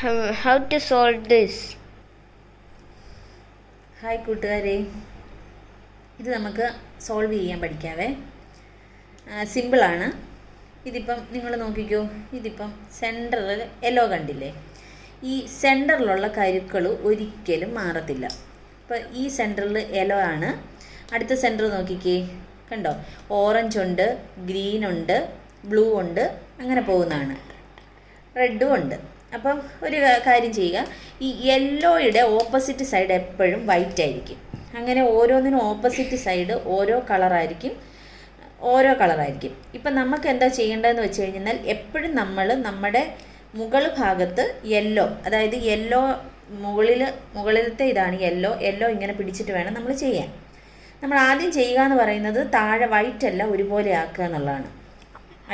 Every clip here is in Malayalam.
how to solve this? Hi കൂട്ടുകാരെ, ഇത് നമുക്ക് സോൾവ് ചെയ്യാൻ പഠിക്കാവേ. സിമ്പിളാണ്. ഇതിപ്പം നിങ്ങൾ നോക്കിക്കോ, ഇതിപ്പം സെൻറ്ററിൽ യെല്ലോ കണ്ടില്ലേ? ഈ സെൻറ്ററിലുള്ള കരുക്കൾ ഒരിക്കലും മാറത്തില്ല. ഇപ്പോൾ ഈ സെൻറ്ററിൽ യെല്ലോ ആണ്. അടുത്ത സെൻറ്റർ നോക്കിക്കേ, കണ്ടോ? ഓറഞ്ച് ഉണ്ട്, ഗ്രീൻ ഉണ്ട്, ബ്ലൂ ഉണ്ട്, അങ്ങനെ പോകുന്നതാണ്. റെഡും ഉണ്ട്. അപ്പം ഒരു കാര്യം ചെയ്യുക, ഈ യെല്ലോയുടെ ഓപ്പോസിറ്റ് സൈഡ് എപ്പോഴും വൈറ്റ് ആയിരിക്കും. അങ്ങനെ ഓരോന്നിനും ഓപ്പോസിറ്റ് സൈഡ് ഓരോ കളറായിരിക്കും. ഇപ്പം നമുക്ക് എന്താ ചെയ്യേണ്ടതെന്ന് വെച്ച് കഴിഞ്ഞാൽ, എപ്പോഴും നമ്മൾ നമ്മുടെ മുകൾ ഭാഗത്ത് യെല്ലോ, അതായത് യെല്ലോ മുകളിലത്തെ ഇതാണ് യെല്ലോ ഇങ്ങനെ പിടിച്ചിട്ട് വേണം നമ്മൾ ചെയ്യാൻ. നമ്മൾ ആദ്യം ചെയ്യുക എന്ന് പറയുന്നത് താഴെ വൈറ്റ് അല്ല ഒരുപോലെ ആക്കുക എന്നുള്ളതാണ്.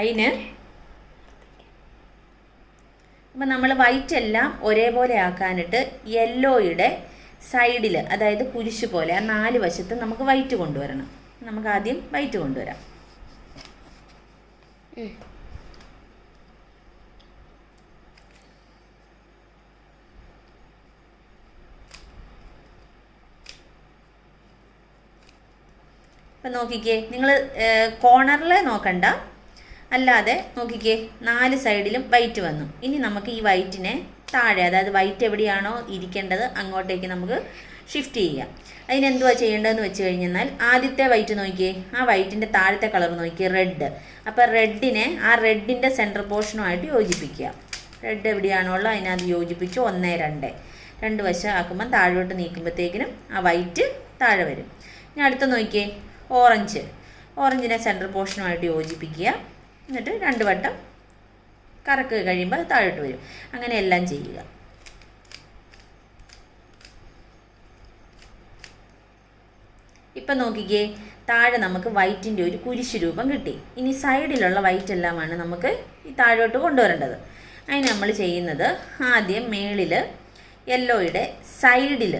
അതിന് അപ്പം നമ്മൾ വൈറ്റ് എല്ലാം ഒരേപോലെ ആക്കാനിട്ട് യെല്ലോയുടെ സൈഡിൽ, അതായത് കുരിശ് പോലെ ആ 4 വശത്തും നമുക്ക് വൈറ്റ് കൊണ്ടുവരണം. നമുക്ക് ആദ്യം വൈറ്റ് കൊണ്ടുവരാം. ഇപ്പം നോക്കിക്കേ, നിങ്ങൾ കോർണറിൽ നോക്കണ്ട, അല്ലാതെ നോക്കിക്കേ 4 സൈഡിലും വൈറ്റ് വന്നു. ഇനി നമുക്ക് ഈ വൈറ്റിനെ താഴെ, അതായത് വൈറ്റ് എവിടെയാണോ ഇരിക്കേണ്ടത് അങ്ങോട്ടേക്ക് നമുക്ക് ഷിഫ്റ്റ് ചെയ്യാം. അതിനെന്തുവാ ചെയ്യേണ്ടതെന്ന് വെച്ച് കഴിഞ്ഞാൽ, ആദ്യത്തെ വൈറ്റ് നോക്കിയേ, ആ വൈറ്റിൻ്റെ താഴത്തെ കളർ നോക്കിയേ, റെഡ്. അപ്പോൾ റെഡിനെ ആ റെഡിൻ്റെ സെൻറ്റർ പോർഷനുമായിട്ട് യോജിപ്പിക്കുക. റെഡ് എവിടെയാണോ ഉള്ളത് അതിനകത്ത് യോജിപ്പിച്ച് 1 2 വശം ആക്കുമ്പം താഴോട്ട് നീക്കുമ്പോഴത്തേക്കിനും ആ വൈറ്റ് താഴെ വരും. ഇനി അടുത്ത നോക്കിയേ, ഓറഞ്ചിനെ സെൻറ്റർ പോർഷനുമായിട്ട് യോജിപ്പിക്കുക. എന്നിട്ട് 2 വട്ടം കറക്കുക, കഴിയുമ്പോൾ അത് താഴോട്ട് വരും. അങ്ങനെ എല്ലാം ചെയ്യുക. ഇപ്പം നോക്കിക്കേ, താഴെ നമുക്ക് വൈറ്റിൻ്റെ ഒരു കുരിശ് രൂപം കിട്ടി. ഇനി സൈഡിലുള്ള വൈറ്റ് എല്ലാമാണ് നമുക്ക് ഈ താഴോട്ട് കൊണ്ടുവരേണ്ടത്. അതിന് നമ്മൾ ചെയ്യുന്നത്, ആദ്യം മേളിൽ യെല്ലോയുടെ സൈഡിൽ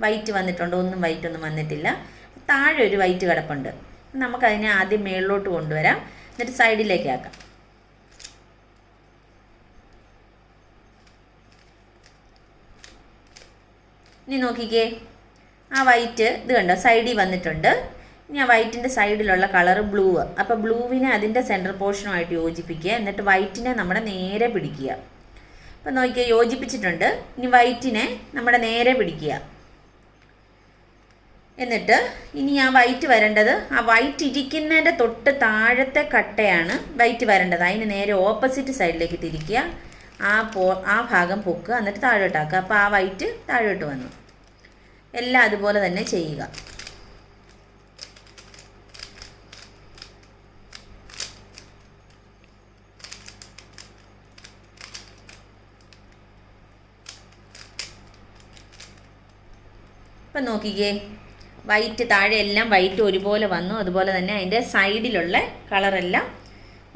വൈറ്റ് വന്നിട്ടുണ്ട്, വൈറ്റൊന്നും വന്നിട്ടില്ല. താഴെ ഒരു വൈറ്റ് കിടപ്പുണ്ട്. നമുക്കതിനെ ആദ്യം മേളിലോട്ട് കൊണ്ടുവരാം, എന്നിട്ട് സൈഡിലേക്ക് ആക്കാം. ഇനി നോക്കിക്കേ, ആ വൈറ്റ് ഇത് കണ്ടോ സൈഡിൽ വന്നിട്ടുണ്ട്. ഇനി ആ വൈറ്റിൻ്റെ സൈഡിലുള്ള കളറ് ബ്ലൂ. അപ്പോൾ ബ്ലൂവിനെ അതിൻ്റെ സെൻറ്റർ പോർഷനുമായിട്ട് യോജിപ്പിക്കുക. എന്നിട്ട് വൈറ്റിനെ നമ്മുടെ നേരെ പിടിക്കുക. അപ്പം നോക്കിയാൽ യോജിപ്പിച്ചിട്ടുണ്ട്. ഇനി വൈറ്റിനെ നമ്മുടെ നേരെ പിടിക്കുക. എന്നിട്ട് ഇനി ആ വൈറ്റ് വരേണ്ടത്, ആ വൈറ്റ് ഇരിക്കുന്നതിൻ്റെ തൊട്ട് താഴത്തെ കട്ടയാണ് വൈറ്റ് വരേണ്ടത്. അതിന് നേരെ ഓപ്പോസിറ്റ് സൈഡിലേക്ക് തിരിക്കുക. ആ ഭാഗം പൊക്കുക, എന്നിട്ട് താഴോട്ടാക്കുക. അപ്പോൾ ആ വൈറ്റ് താഴോട്ട് വന്നു. എല്ലാം അതുപോലെ തന്നെ ചെയ്യുക. ഇപ്പം നോക്കിക്കേ, വൈറ്റ് താഴെ എല്ലാം വൈറ്റ് ഒരുപോലെ വന്നു. അതുപോലെ തന്നെ അതിൻ്റെ സൈഡിലുള്ള കളറെല്ലാം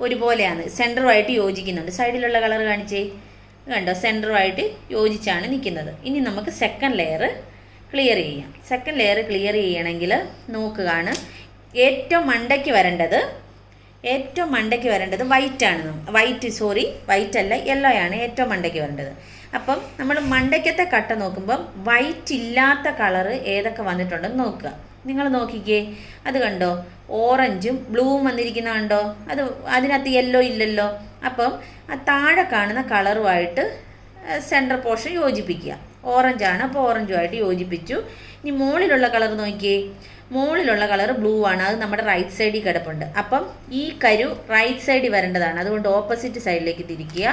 ഒരുപോലെയാണ്, സെൻറ്ററുമായിട്ട് യോജിക്കുന്നുണ്ട്. സൈഡിലുള്ള കളർ കാണിച്ചേ, കണ്ടോ? സെൻറ്ററുമായിട്ട് യോജിച്ചാണ് നിൽക്കുന്നത്. ഇനി നമുക്ക് സെക്കൻഡ് ലെയർ ക്ലിയർ ചെയ്യാം. സെക്കൻഡ് ലെയർ ക്ലിയർ ചെയ്യണമെങ്കിൽ നോക്കുകയാണ്, ഏറ്റവും മണ്ടയ്ക്ക് വരേണ്ടത് വൈറ്റാണ്. വൈറ്റ് അല്ല, യെല്ലോ ആണ് ഏറ്റവും മണ്ടയ്ക്ക് വരേണ്ടത്. അപ്പം നമ്മൾ മണ്ടയ്ക്കത്തെ കട്ട നോക്കുമ്പം വൈറ്റ് ഇല്ലാത്ത കളറ് ഏതൊക്കെ വന്നിട്ടുണ്ടെന്ന് നോക്കുക. നിങ്ങൾ നോക്കിക്കേ, അത് കണ്ടോ? ഓറഞ്ചും ബ്ലൂവും വന്നിരിക്കുന്ന കണ്ടോ? അതിനകത്ത് യെല്ലോ ഇല്ലല്ലോ. അപ്പം ആ താഴെ കാണുന്ന കളറുമായിട്ട് സെൻറ്റർ പോർഷൻ യോജിപ്പിക്കുക. ഓറഞ്ചാണ്, അപ്പോൾ ഓറഞ്ചുമായിട്ട് യോജിപ്പിച്ചു. ഇനി മുകളിലുള്ള കളർ നോക്കിയേ, മുകളിലുള്ള കളർ ബ്ലൂ ആണ്. അത് നമ്മുടെ റൈറ്റ് സൈഡിൽ കിടപ്പുണ്ട്. അപ്പം ഈ കരു റൈറ്റ് സൈഡിൽ വരേണ്ടതാണ്. അതുകൊണ്ട് ഓപ്പോസിറ്റ് സൈഡിലേക്ക് തിരിക്കുക.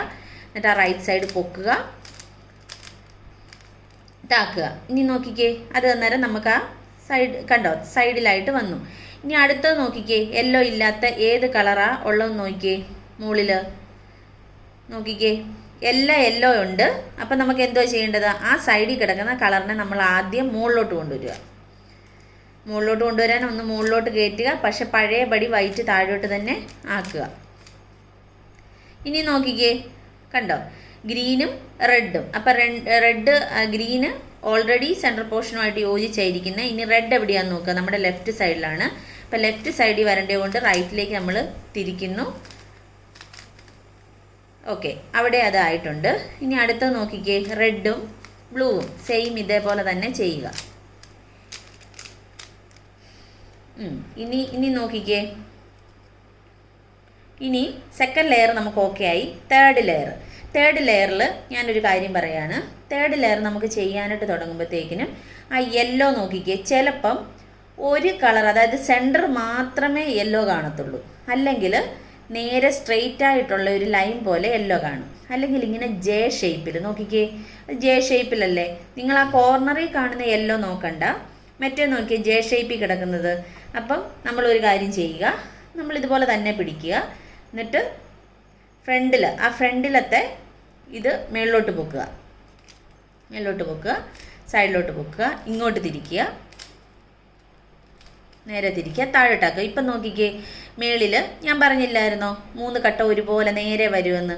എന്നിട്ട് ആ റൈറ്റ് സൈഡ് പൊക്കുക, ഇതാക്കുക. ഇനി നോക്കിക്കേ, അത് അന്നേരം നമുക്ക് ആ സൈഡ് കണ്ടോ സൈഡിലായിട്ട് വന്നു. ഇനി അടുത്തത് നോക്കിക്കേ, യെല്ലോ ഇല്ലാത്ത ഏത് കളറാ ഉള്ളതെന്ന് നോക്കിക്കേ. മുകളിൽ നോക്കിക്കേ, എല്ലാം യെല്ലോ ഉണ്ട്. അപ്പം നമുക്ക് എന്തോ ചെയ്യേണ്ടത്, ആ സൈഡിൽ കിടക്കുന്ന കളറിനെ നമ്മൾ ആദ്യം മുകളിലോട്ട് കൊണ്ടുവരാൻ ഒന്ന് മുകളിലോട്ട് കയറ്റുക. പക്ഷെ പഴയപടി വൈറ്റ് താഴോട്ട് തന്നെ ആക്കുക. ഇനി നോക്കിക്കേ, കണ്ടോ? ഗ്രീനും റെഡും. അപ്പം ഗ്രീന് ഓൾറെഡി സെൻറ്റർ പോർഷനുമായിട്ട് യോജിച്ചായിരിക്കുന്നത്. ഇനി റെഡ് എവിടെയാണെന്ന് നോക്കുക, നമ്മുടെ ലെഫ്റ്റ് സൈഡിലാണ്. അപ്പം ലെഫ്റ്റ് സൈഡിൽ വരേണ്ടത് കൊണ്ട് റൈറ്റിലേക്ക് നമ്മൾ തിരിക്കുന്നു. ഓക്കെ, അവിടെ അതായിട്ടുണ്ട്. ഇനി അടുത്തത് നോക്കിക്കേ, റെഡും ബ്ലൂവും സെയിം ഇതേപോലെ തന്നെ ചെയ്യുക. ഇനി നോക്കിക്കേ, ഇനി സെക്കൻഡ് ലെയർ നമുക്ക് ഓക്കെ ആയി. തേർഡ് ലെയറിൽ ഞാനൊരു കാര്യം പറയാണ്. തേർഡ് ലെയർ നമുക്ക് ചെയ്യാനായിട്ട് തുടങ്ങുമ്പോഴത്തേക്കിനും ആ യെല്ലോ നോക്കിക്കേ, ചിലപ്പം ഒരു കളർ, അതായത് സെൻറ്റർ മാത്രമേ യെല്ലോ കാണത്തുള്ളൂ, അല്ലെങ്കിൽ നേരെ സ്ട്രെയിറ്റ് ആയിട്ടുള്ള ഒരു ലൈൻ പോലെ യെല്ലോ കാണും, അല്ലെങ്കിൽ ഇങ്ങനെ ജെ ഷേപ്പിൽ നോക്കിക്കേ, ജെ ഷേപ്പിലല്ലേ. നിങ്ങൾ ആ കോർണറിൽ കാണുന്ന യെല്ലോ നോക്കണ്ട, മറ്റേ നോക്കിയേ ജെ ഷേപ്പിൽ കിടക്കുന്നത്. അപ്പം നമ്മളൊരു കാര്യം ചെയ്യുക, നമ്മളിതുപോലെ തന്നെ പിടിക്കുക, എന്നിട്ട് ഫ്രണ്ടിലത്തെ ഇത് മേളിലോട്ട് പൊക്കുക, സൈഡിലോട്ട് പൊക്കുക, ഇങ്ങോട്ട് തിരിക്കുക, നേരെ തിരിക്കുക, താഴോട്ടാക്കുക. ഇപ്പം നോക്കിക്കേ, മേളിൽ ഞാൻ പറഞ്ഞില്ലായിരുന്നോ 3 കട്ട ഒരുപോലെ നേരെ വരുമെന്ന്.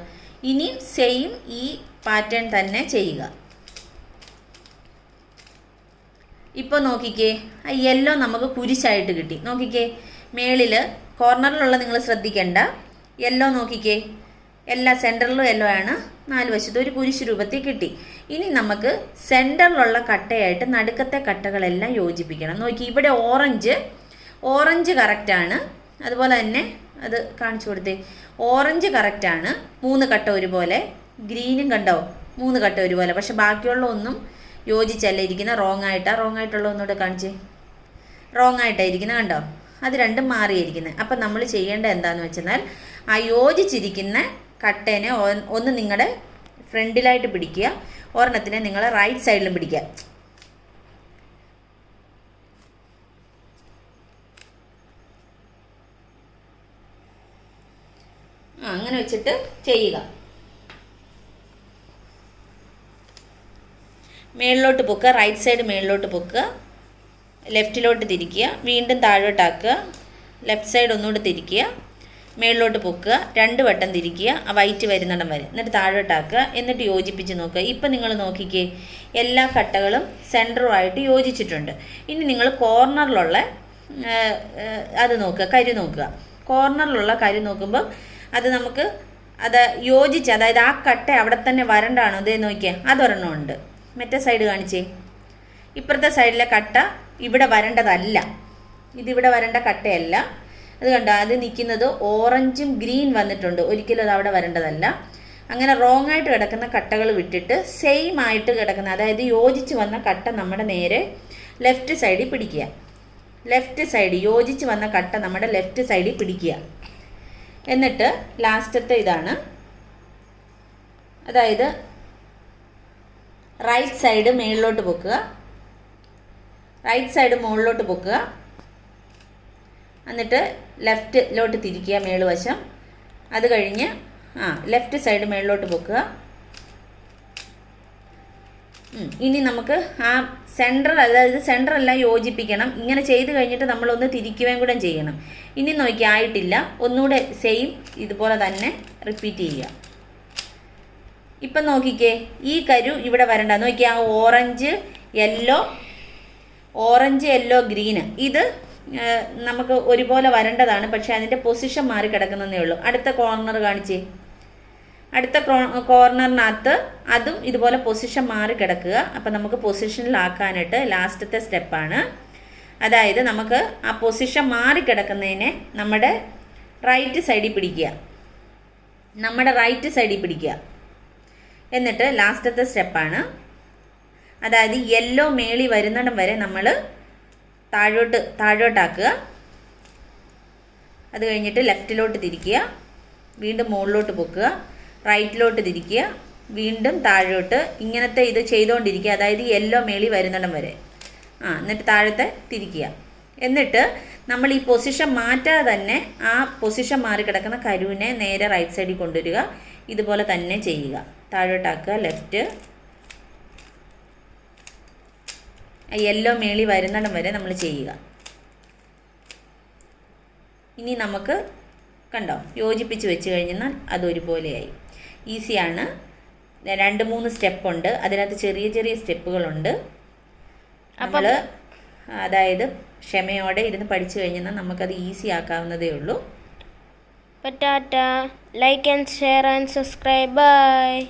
ഇനി സെയിം ഈ പാറ്റേൺ തന്നെ ചെയ്യുക. ഇപ്പോൾ നോക്കിക്കേ, ആ യെല്ലോ നമുക്ക് കുരിശായിട്ട് കിട്ടി. നോക്കിക്കേ, മേളിൽ കോർണറിലുള്ള നിങ്ങൾ ശ്രദ്ധിക്കേണ്ട, യെല്ലോ നോക്കിക്കേ, എല്ലാ സെൻറ്ററിലും യെല്ലോ ആണ്, 4 വശത്തും ഒരു കുരിശ് രൂപത്തിൽ കിട്ടി. ഇനി നമുക്ക് സെൻറ്ററിലുള്ള കട്ടയായിട്ട് നടുക്കത്തെ കട്ടകളെല്ലാം യോജിപ്പിക്കണം. നോക്കി, ഇവിടെ ഓറഞ്ച് കറക്റ്റാണ്, അതുപോലെ തന്നെ അത് കാണിച്ചു കൊടുത്തേ, ഓറഞ്ച് കറക്റ്റാണ്, 3 കട്ട ഒരുപോലെ. ഗ്രീനും കണ്ടോ 3 കട്ട ഒരുപോലെ, പക്ഷെ ബാക്കിയുള്ള ഒന്നും യോജിച്ചല്ല ഇരിക്കുന്ന, റോങ് ആയിട്ടുള്ള ഒന്നുകൂടെ കാണിച്ചേ, റോങ് ആയിട്ടാണ് ഇരിക്കുന്നത്, കണ്ടോ, അത് രണ്ടും മാറിയിരിക്കുന്നത്. അപ്പം നമ്മൾ ചെയ്യേണ്ടത് എന്താണെന്ന് വെച്ചെന്നാൽ, ആ യോജിച്ചിരിക്കുന്ന കട്ടേനെ ഒന്ന് നിങ്ങളുടെ ഫ്രണ്ടിലായിട്ട് പിടിക്കുക, ഒരെണ്ണത്തിനെ നിങ്ങൾ റൈറ്റ് സൈഡിലും പിടിക്കുക. അങ്ങനെ വെച്ചിട്ട് ചെയ്യുക. മേളിലോട്ട് പൊക്കുക, റൈറ്റ് സൈഡ് മേളിലോട്ട് പൊക്കുക, ലെഫ്റ്റിലോട്ട് തിരിക്കുക, വീണ്ടും താഴോട്ടാക്കുക, ലെഫ്റ്റ് സൈഡ് ഒന്നുകൂടെ തിരിക്കുക, മേളിലോട്ട് പൊക്കുക, 2 വട്ടം തിരിക്കുക, ആ വൈറ്റ് വരുന്നിടം വരെ, എന്നിട്ട് താഴോട്ടാക്കുക, എന്നിട്ട് യോജിപ്പിച്ച് നോക്കുക. ഇപ്പം നിങ്ങൾ നോക്കിക്കേ, എല്ലാ കട്ടകളും സെൻറ്ററുമായിട്ട് യോജിച്ചിട്ടുണ്ട്. ഇനി നിങ്ങൾ കോർണറിലുള്ള അത് നോക്കുക, കരു നോക്കുക. കോർണറിലുള്ള കരു നോക്കുമ്പോൾ അത് നമുക്ക് യോജിച്ച്, അതായത് ആ കട്ട അവിടെ തന്നെ വരണ്ടാണോ, അതേ നോക്കിയാൽ അതൊരെണ്ണം ഉണ്ട്. മറ്റേ സൈഡ് കാണിച്ചേ, ഇപ്പുറത്തെ സൈഡിലെ കട്ട ഇവിടെ വരേണ്ടതല്ല, ഇതിവിടെ വരേണ്ട കട്ടയല്ല. അത് കണ്ടോ, അത് നിൽക്കുന്നത് ഓറഞ്ചും ഗ്രീൻ വന്നിട്ടുണ്ട്, ഒരിക്കലും അത് അവിടെ വരേണ്ടതല്ല. അങ്ങനെ റോങ് ആയിട്ട് കിടക്കുന്ന കട്ടകൾ വിട്ടിട്ട് സെയിം ആയിട്ട് കിടക്കുന്ന, അതായത് യോജിച്ച് വന്ന കട്ട നമ്മുടെ നേരെ ലെഫ്റ്റ് സൈഡിൽ പിടിക്കുക. യോജിച്ച് വന്ന കട്ട നമ്മുടെ ലെഫ്റ്റ് സൈഡിൽ പിടിക്കുക. എന്നിട്ട് ലാസ്റ്റത്തെ ഇതാണ്, അതായത് റൈറ്റ് സൈഡ് മുകളിലോട്ട് പൊക്കുക, എന്നിട്ട് ലെഫ്റ്റിലോട്ട് തിരിക്കുക മേളുവശം. അത് കഴിഞ്ഞ് ലെഫ്റ്റ് സൈഡ് മേളിലോട്ട് പൊക്കുക. ഇനി നമുക്ക് ആ സെൻറ്ററെല്ലാം യോജിപ്പിക്കണം. ഇങ്ങനെ ചെയ്ത് കഴിഞ്ഞിട്ട് നമ്മളൊന്ന് തിരിക്കുകയും കൂടെ ചെയ്യണം. ഇനി നോക്കി ആയിട്ടില്ല, ഒന്നുകൂടെ സെയിം ഇതുപോലെ തന്നെ റിപ്പീറ്റ് ചെയ്യുക. ഇപ്പം നോക്കിക്കേ, ഈ കരു ഇവിടെ വരണ്ട. നോക്കിയാൽ ആ ഓറഞ്ച് യെല്ലോ ഗ്രീന് ഇത് നമുക്ക് ഒരുപോലെ വരേണ്ടതാണ്, പക്ഷേ അതിൻ്റെ പൊസിഷൻ മാറി കിടക്കുന്നതേ ഉള്ളൂ. അടുത്ത കോർണർ കാണിച്ചേ, അടുത്ത കോർണറിനകത്ത് അതും ഇതുപോലെ പൊസിഷൻ മാറി കിടക്കുക. അപ്പം നമുക്ക് പൊസിഷനിലാക്കാനായിട്ട് ലാസ്റ്റത്തെ സ്റ്റെപ്പാണ്. അതായത് നമുക്ക് ആ പൊസിഷൻ മാറി കിടക്കുന്നതിനെ നമ്മുടെ റൈറ്റ് സൈഡിൽ പിടിക്കുക. എന്നിട്ട് ലാസ്റ്റത്തെ സ്റ്റെപ്പാണ്, അതായത് യെല്ലോ മേളി വരുന്നിടം വരെ നമ്മൾ താഴോട്ടാക്കുക. അത് കഴിഞ്ഞിട്ട് ലെഫ്റ്റിലോട്ട് തിരിക്കുക, വീണ്ടും മുകളിലോട്ട് പൊക്കുക, റൈറ്റിലോട്ട് തിരിക്കുക, വീണ്ടും താഴോട്ട്, ഇങ്ങനത്തെ ഇത് ചെയ്തുകൊണ്ടിരിക്കുക. അതായത് യെല്ലോ മേളി വരുന്നിടം വരെ. എന്നിട്ട് താഴത്തെ തിരിക്കുക. എന്നിട്ട് നമ്മൾ ഈ പൊസിഷൻ മാറ്റാതെ തന്നെ ആ പൊസിഷൻ മാറി കിടക്കുന്ന കരുവിനെ നേരെ റൈറ്റ് സൈഡിൽ കൊണ്ടുവരിക. ഇതുപോലെ തന്നെ ചെയ്യുക. താഴോട്ടാക്കുക, ലെഫ്റ്റ്, യെല്ലോ മേളി വരുന്നിടം വരെ നമ്മൾ ചെയ്യുക. ഇനി നമുക്ക് കണ്ടോ യോജിപ്പിച്ച് വെച്ച് കഴിഞ്ഞാൽ അതൊരുപോലെയായി. ഈസിയാണ്. 2-3 സ്റ്റെപ്പുണ്ട്, അതിനകത്ത് ചെറിയ ചെറിയ സ്റ്റെപ്പുകളുണ്ട്. നമ്മൾ അതായത് ക്ഷമയോടെ ഇരുന്ന് പഠിച്ചു കഴിഞ്ഞാൽ നമുക്കത് ഈസി ആക്കാവുന്നതേ ഉള്ളൂ. Patata. Like and share and subscribe. Bye.